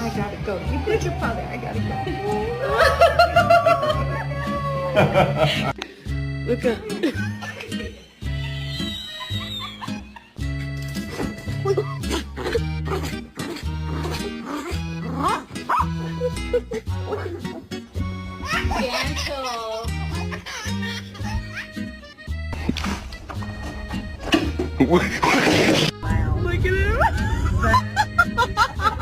I gotta go. You put your paw there. I gotta go. Look up. Gentle. Look at him.